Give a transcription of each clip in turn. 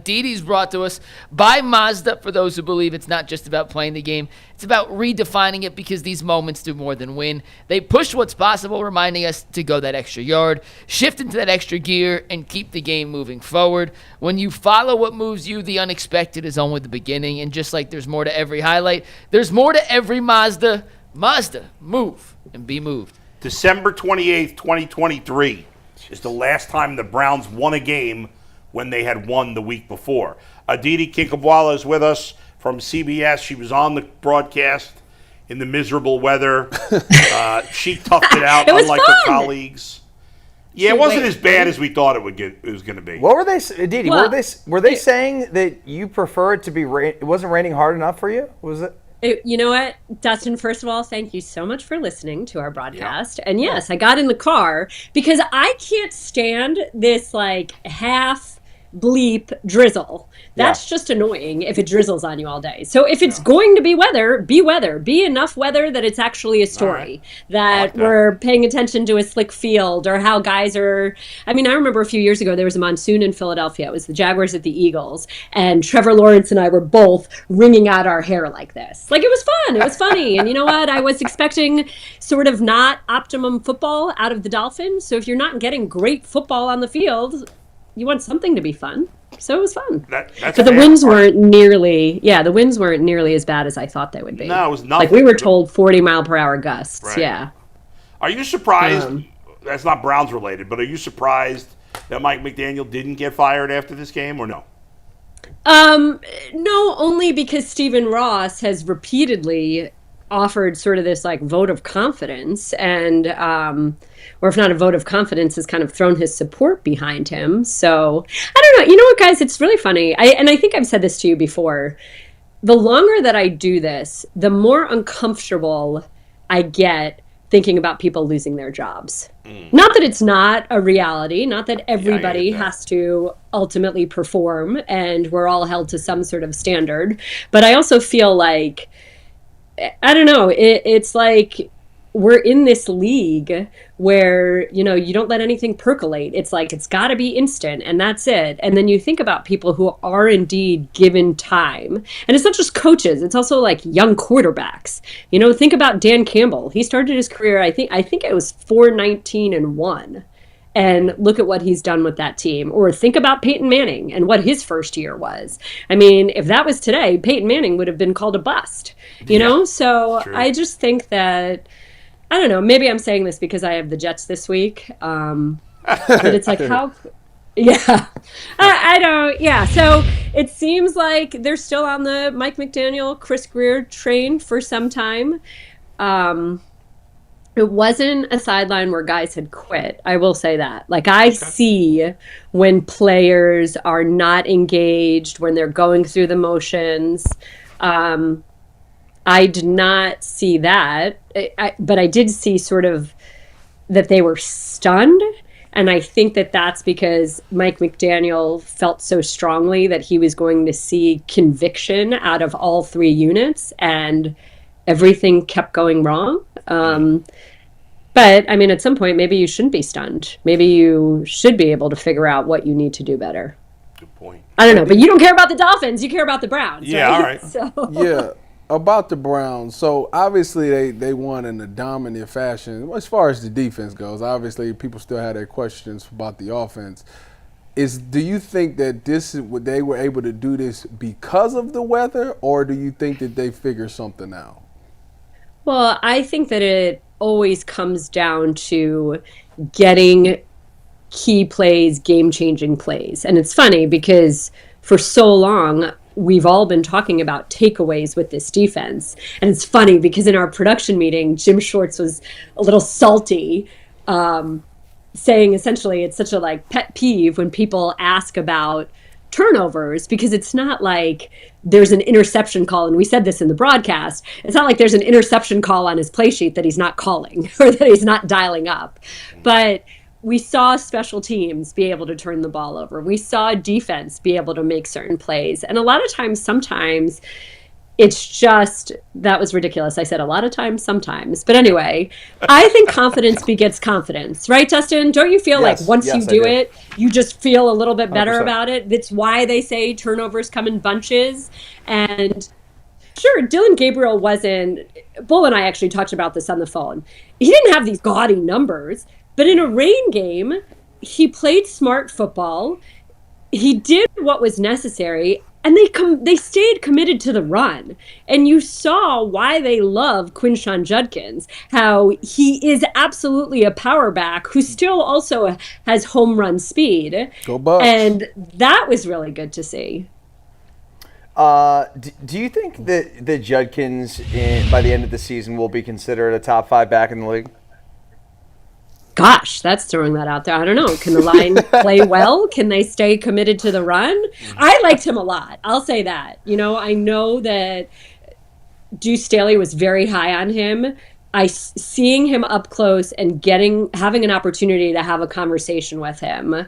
Aditi's brought to us by Mazda. For those who believe it's not just about playing the game, it's about redefining it, because these moments do more than win. They push what's possible, reminding us to go that extra yard, shift into that extra gear, and keep the game moving forward. When you follow what moves you, the unexpected is only the beginning. And just like there's more to every highlight, there's more to every Mazda. Mazda, move and be moved. December 28th, 2023 is the last time the Browns won a game when they had won the week before. Aditi Kinkhabwala is with us from CBS. She was on the broadcast in the miserable weather. She toughed it out, unlike her colleagues. Yeah, it wasn't as bad as we thought it was going to be. What were they, Aditi? Were they saying that you prefer it to be it wasn't raining hard enough for you? Was it? You know what, Dustin, first of all, thank you so much for listening to our broadcast. Yeah. And yes, I got in the car because I can't stand this like half bleep drizzle. That's just annoying if it drizzles on you all day. So if it's going to be weather, be enough weather that it's actually a story, that we're paying attention to a slick field, or how guys are. I mean, I remember a few years ago there was a monsoon in Philadelphia. It was the Jaguars at the Eagles, and Trevor Lawrence and I were both wringing out our hair like this. Like, it was fun. It was funny. And you know what? I was expecting sort of not optimum football out of the Dolphins. So if you're not getting great football on the field, you want something to be fun. So it was fun. But the winds weren't nearly as bad as I thought they would be. No, it was nothing. Like, we were told 40-mile-per-hour gusts. Right. Yeah. Are you surprised? That's not Browns related, but are you surprised that Mike McDaniel didn't get fired after this game, or no? No, only because Stephen Ross has repeatedly offered sort of this like vote of confidence, and or if not a vote of confidence, has kind of thrown his support behind him. So I don't know. You know what, guys? It's really funny. I think I've said this to you before. The longer that I do this, the more uncomfortable I get thinking about people losing their jobs. Not that it's not a reality, not that everybody has to ultimately perform and we're all held to some sort of standard, but I also feel like, I don't know, it's like we're in this league where, you know, you don't let anything percolate. It's like, it's got to be instant, and that's it. And then you think about people who are indeed given time. And it's not just coaches. It's also like young quarterbacks. You know, think about Dan Campbell. He started his career, I think it was 4-19-1. And look at what he's done with that team. Or think about Peyton Manning and what his first year was. I mean, if that was today, Peyton Manning would have been called a bust, you know? So true. I just think that, I don't know, maybe I'm saying this because I have the Jets this week. But it's like, how, I don't, so it seems like they're still on the Mike McDaniel, Chris Greer train for some time. It wasn't a sideline where guys had quit. I will say that. Like, I see when players are not engaged, when they're going through the motions. I did not see that, but I did see sort of that they were stunned. And I think that that's because Mike McDaniel felt so strongly that he was going to see conviction out of all three units, and everything kept going wrong. But, I mean, at some point, maybe you shouldn't be stunned. Maybe you should be able to figure out what you need to do better. Good point. I don't know, but you don't care about the Dolphins. You care about the Browns. Yeah, right? All right. So. Yeah, about the Browns. So, obviously, they won in a dominant fashion. As far as the defense goes, obviously, people still had their questions about the offense. Do you think that they were able to do this because of the weather, or do you think that they figured something out? Well, I think that it always comes down to getting key plays, game-changing plays. And it's funny because for so long, we've all been talking about takeaways with this defense. And it's funny because in our production meeting, Jim Schwartz was a little salty, saying essentially it's such a like pet peeve when people ask about turnovers, because it's not like there's an interception call, and we said this in the broadcast, it's not like there's an interception call on his play sheet that he's not calling or that he's not dialing up. But we saw special teams be able to turn the ball over. We saw defense be able to make certain plays. And a lot of times, sometimes It's just, that was ridiculous. I said a lot of times, sometimes. But anyway, I think confidence begets confidence. Right, Dustin? Don't you feel like once you do it, you just feel a little bit better 100%. about it? That's why they say turnovers come in bunches. And sure, Dillon Gabriel wasn't, Bull and I actually talked about this on the phone. He didn't have these gaudy numbers, but in a rain game, he played smart football. He did what was necessary. And they stayed committed to the run. And you saw why they love Quinshon Judkins, how he is absolutely a power back who still also has home run speed. Go Bucks. And that was really good to see. Do you think that Judkins, by the end of the season, will be considered a top 5 back in the league? Gosh, that's throwing that out there. I don't know. Can the line play well? Can they stay committed to the run? I liked him a lot. I'll say that. I know that Deuce Staley was very high on him. Seeing him up close and having an opportunity to have a conversation with him,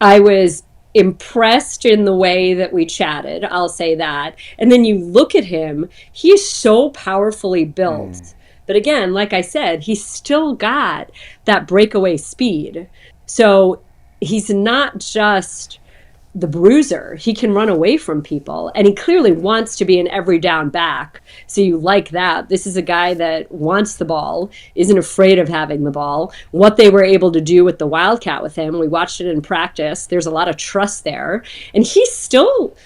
I was impressed in the way that we chatted. I'll say that. And then you look at him, he's so powerfully built. But again, like I said, he's still got that breakaway speed. So he's not just the bruiser. He can run away from people. And he clearly wants to be an every down back. So you like that. This is a guy that wants the ball, isn't afraid of having the ball. What they were able to do with the Wildcat with him, we watched it in practice. There's a lot of trust there. And he's still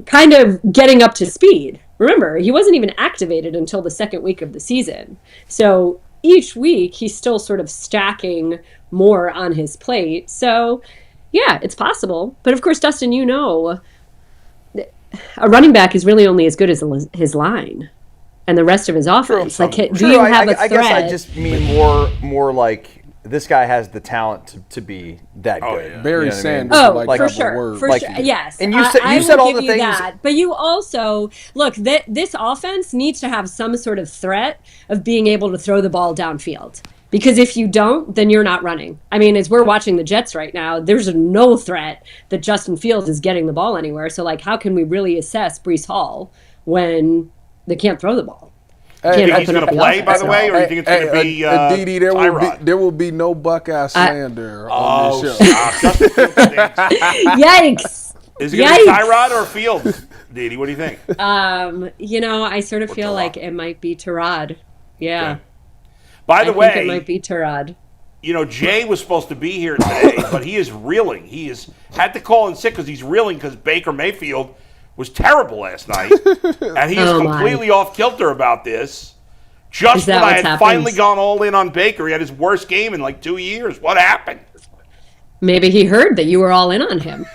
kind of getting up to speed. Remember, he wasn't even activated until the second week of the season. So each week, he's still sort of stacking more on his plate. So, yeah, it's possible. But of course, Dustin, a running back is really only as good as his line and the rest of his offense. True. Do you have a threat? I guess I just mean more like this guy has the talent to be that good. Yeah. Barry Sanders. For sure. Yes. And you I said will all the give you things. That, but you also, look, this offense needs to have some sort of threat of being able to throw the ball downfield. Because if you don't, then you're not running. I mean, as we're watching the Jets right now, there's no threat that Justin Fields is getting the ball anywhere. So, how can we really assess Breece Hall when they can't throw the ball? Think he's going to play, by the way, or you think it's going to be Aditi, there will be no Buckeye slander on this show. Yikes. Is it going to be Tyrod or Fields? Aditi, what do you think? I sort of feel like it might be Tyrod. Yeah. Okay. By the way, it might be Tyrod. Jay was supposed to be here today, but he is reeling. He had to call in sick because he's reeling because Baker Mayfield was terrible last night, and he is completely off kilter about this. Just when I had finally gone all in on Baker, he had his worst game in 2 years. What happened? Maybe he heard that you were all in on him.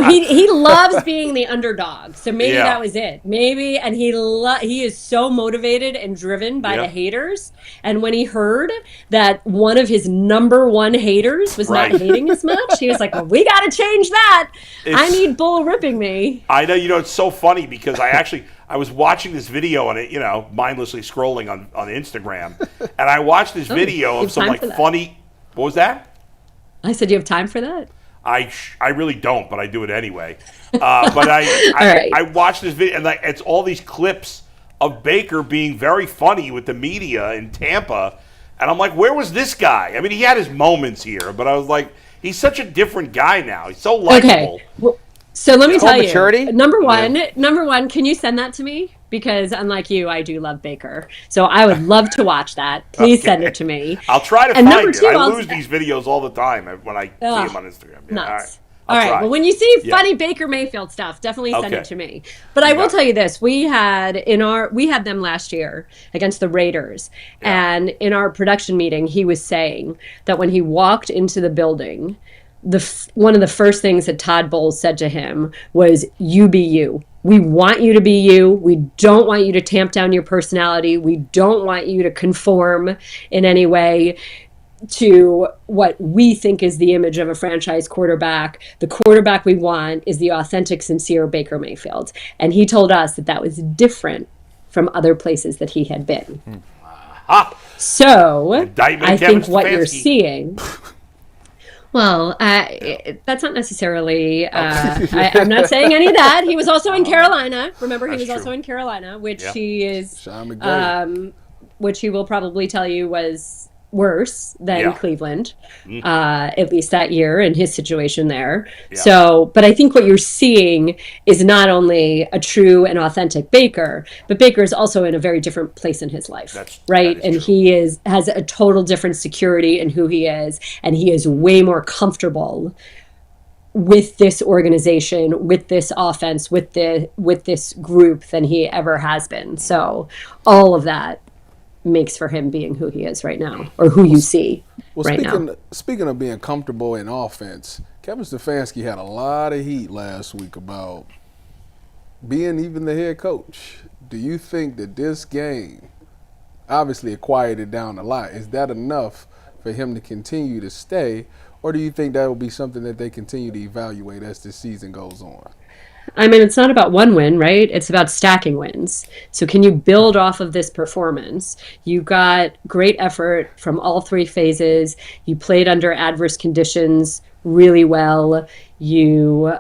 He loves being the underdog, so maybe that was it. Maybe, and he is so motivated and driven by the haters. And when he heard that one of his number one haters was not hating as much, he was like, "Well, we got to change that. I need Bull ripping me." I know. It's so funny because I was watching this video on it, mindlessly scrolling on Instagram, and I watched this video of some funny. What was that? I said, "Do you have time for that?" I really don't, but I do it anyway. But I watched this video, and it's all these clips of Baker being very funny with the media in Tampa, and I'm like, where was this guy? I mean, he had his moments here, but I was like, he's such a different guy now. He's so likable. Okay. Well, so let me tell you, maturity? Number one, can you send that to me? Because unlike you, I do love Baker. So I would love to watch that. Please send it to me. I'll try to find it. I lose these videos all the time when I see them on Instagram. Yeah, nuts. All right. Well, when you see funny Baker Mayfield stuff, definitely send it to me. But I will tell you this: we had them last year against the Raiders, and in our production meeting, he was saying that when he walked into the building, one of the first things that Todd Bowles said to him was, "You be you. We want you to be you. We don't want you to tamp down your personality. We don't want you to conform in any way to what we think is the image of a franchise quarterback. The quarterback we want is the authentic, sincere Baker Mayfield." And he told us that was different from other places that he had been. So I think what you're seeing... Well, that's not necessarily. I'm not saying any of that. He was also in Carolina. Remember, he was also in Carolina, which he is, which he will probably tell you was worse than Cleveland, at least that year in his situation there. Yeah. So, but I think what you're seeing is not only a true and authentic Baker, but Baker is also in a very different place in his life, right? And true. He has a total different security in who he is, and he is way more comfortable with this organization, with this offense, with this group than he ever has been. So all of that makes for him being who he is right now, or who you see now. Speaking of being comfortable in offense, Kevin Stefanski had a lot of heat last week about being even the head coach. Do you think that this game, obviously it quieted down a lot, is that enough for him to continue to stay, or do you think that will be something that they continue to evaluate as the season goes on? I mean, it's not about one win, right? It's about stacking wins. So can you build off of this performance? You got great effort from all three phases. You played under adverse conditions really well. You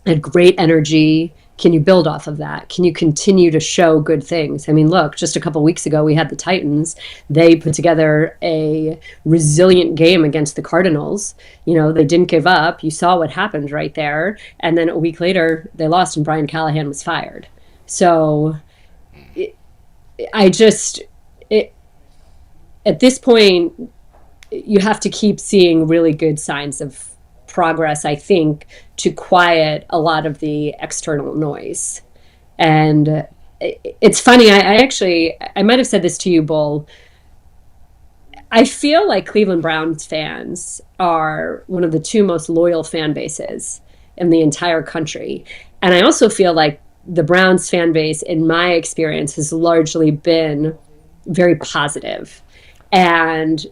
had great energy. Can you build off of that? Can you continue to show good things? I mean, look, just a couple weeks ago, we had the Titans. They put together a resilient game against the Cardinals. You know, they didn't give up. You saw what happened right there. And then a week later, they lost and Brian Callahan was fired. So at this point, you have to keep seeing really good signs of progress, I think, to quiet a lot of the external noise. And it's funny, I might have said this to you, Bull. I feel like Cleveland Browns fans are one of the two most loyal fan bases in the entire country. And I also feel like the Browns fan base, in my experience, has largely been very positive. And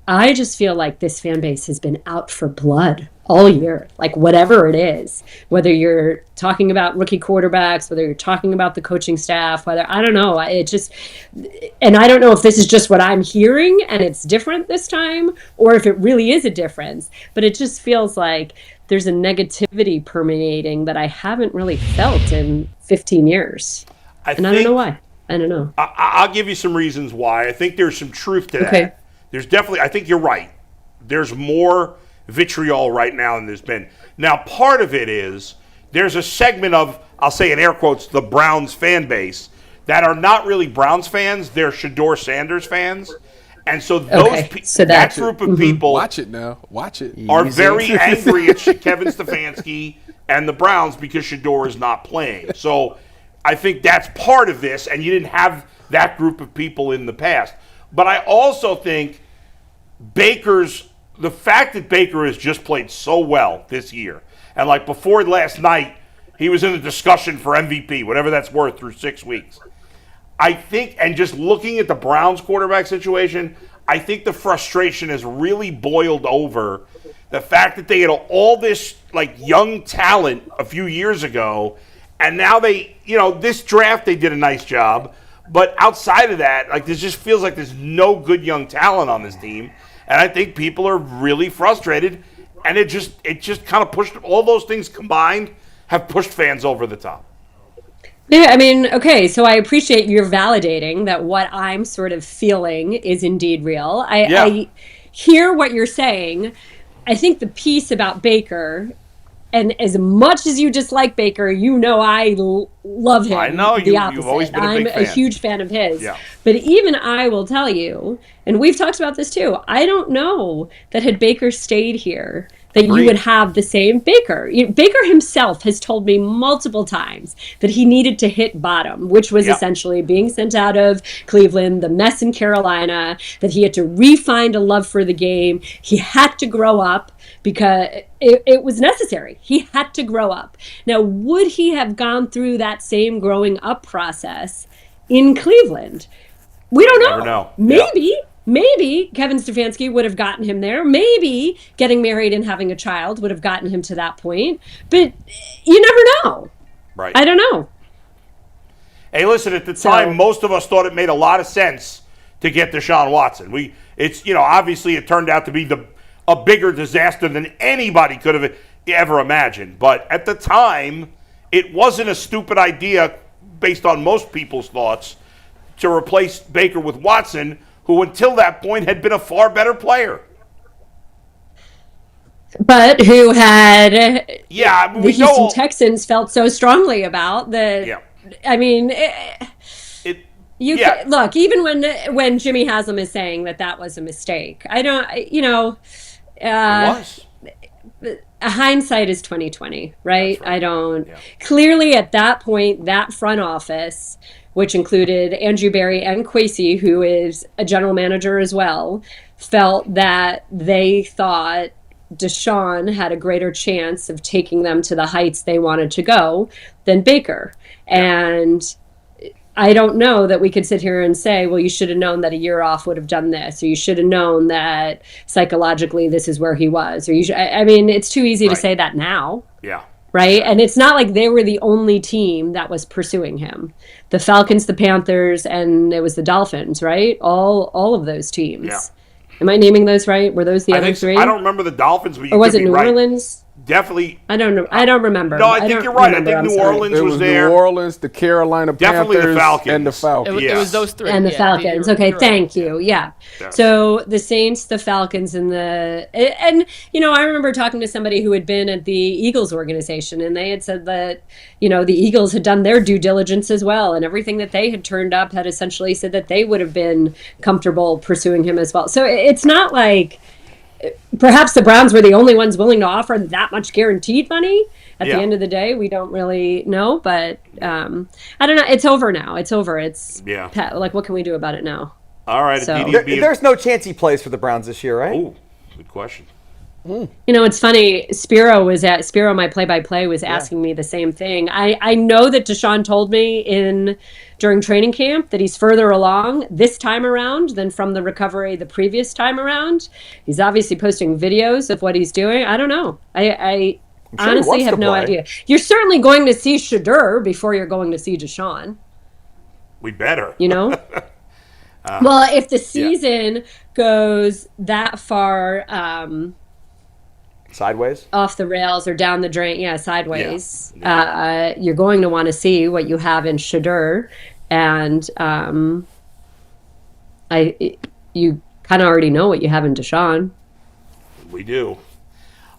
I just feel like this fan base has been out for blood all year, like whatever it is, whether you're talking about rookie quarterbacks, whether you're talking about the coaching staff, whether, I don't know, and I don't know if this is just what I'm hearing and it's different this time, or if it really is a difference, but it just feels like there's a negativity permeating that I haven't really felt in 15 years. I don't know why. I don't know. I'll give you some reasons why. I think there's some truth to that. Okay. There's definitely, I think you're right. There's more vitriol right now than there's been. Now, part of it is there's a segment of, I'll say in air quotes, the Browns fan base that are not really Browns fans. They're Shedeur Sanders fans. And so that group of people watch it now. Watch it. Are very angry at Kevin Stefanski and the Browns because Shedeur is not playing. So I think that's part of this, and you didn't have that group of people in the past. But I also think the fact that Baker has just played so well this year, and like before last night, he was in a discussion for MVP, whatever that's worth, through 6 weeks. I think, and just looking at the Browns quarterback situation, I think the frustration has really boiled over the fact that they had all this like young talent a few years ago, and now this draft they did a nice job. But outside of that, like, this just feels like there's no good young talent on this team. And I think people are really frustrated. And it just kind of pushed, all those things combined have pushed fans over the top. Yeah, I mean, okay, so I appreciate you're validating that what I'm sort of feeling is indeed real. I hear what you're saying. I think the piece about Baker, and as much as you dislike Baker, I love him. I know. You've always been a big fan. I'm a huge fan of his. Yeah. But even I will tell you, and we've talked about this too, I don't know that had Baker stayed here, that you would have the same Baker. Baker himself has told me multiple times that he needed to hit bottom, which was essentially being sent out of Cleveland, the mess in Carolina, that he had to re-find a love for the game. He had to grow up because it was necessary. He had to grow up. Now, would he have gone through that same growing up process in Cleveland? We don't know. Never know. Maybe Kevin Stefanski would have gotten him there. Maybe getting married and having a child would have gotten him to that point. But you never know. Right. I don't know. Hey, listen, at the time, most of us thought it made a lot of sense to get Deshaun Watson. Obviously it turned out to be a bigger disaster than anybody could have ever imagined. But at the time, it wasn't a stupid idea, based on most people's thoughts, to replace Baker with Watson, who until that point had been a far better player. But who had the Houston Texans felt so strongly about that. Yeah. I mean, look, even when Jimmy Haslam is saying that was a mistake, I don't, it was. Hindsight is 2020, right? Right. I don't. Yeah. Clearly, at that point, that front office, which included Andrew Berry and Kwesi, who is a general manager as well, felt that they thought Deshaun had a greater chance of taking them to the heights they wanted to go than Baker. And I don't know that we could sit here and say, well, you should have known that a year off would have done this, or you should have known that psychologically this is where he was. Or I mean, it's too easy to say that now. Yeah. Right? And it's not like they were the only team that was pursuing him. The Falcons, the Panthers, and it was the Dolphins, right? All of those teams. Yeah. Am I naming those right? Were those the other three? I don't remember the Dolphins, but you or was could it be New right. Orleans? Definitely. I don't know. I don't remember. No, I think you're right. I think New Orleans It was was there. New Orleans, the Carolina Definitely the Panthers, Falcons. and the Falcons. It was those three. And the Falcons. Okay, thank you. Yeah. Yes. So the Saints, the Falcons, and I remember talking to somebody who had been at the Eagles organization, and they had said that, the Eagles had done their due diligence as well, and everything that they had turned up had essentially said that they would have been comfortable pursuing him as well. So it's not like perhaps the Browns were the only ones willing to offer that much guaranteed money. At the end of the day, we don't really know, but I don't know. It's over now. It's over. Like, what can we do about it now? All right. So, there's no chance he plays for the Browns this year, right? Oh, good question. It's funny. Spiro, my play-by-play, was asking me the same thing. I know that Deshaun told me during training camp that he's further along this time around than from the recovery the previous time around. He's obviously posting videos of what he's doing. I don't know. I honestly have no idea. You're certainly going to see Shadur before you're going to see Deshaun. We better. Well, if the season goes that far sideways off the rails or down the drain, sideways, you're going to want to see what you have in Shadur, and you kind of already know what you have in Deshaun. We do.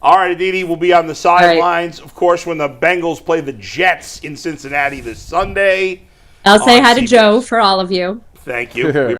All right, Aditi, we'll be on the sidelines, of course, when the Bengals play the Jets in Cincinnati this Sunday. I'll say hi to Joe for all of you. Thank you.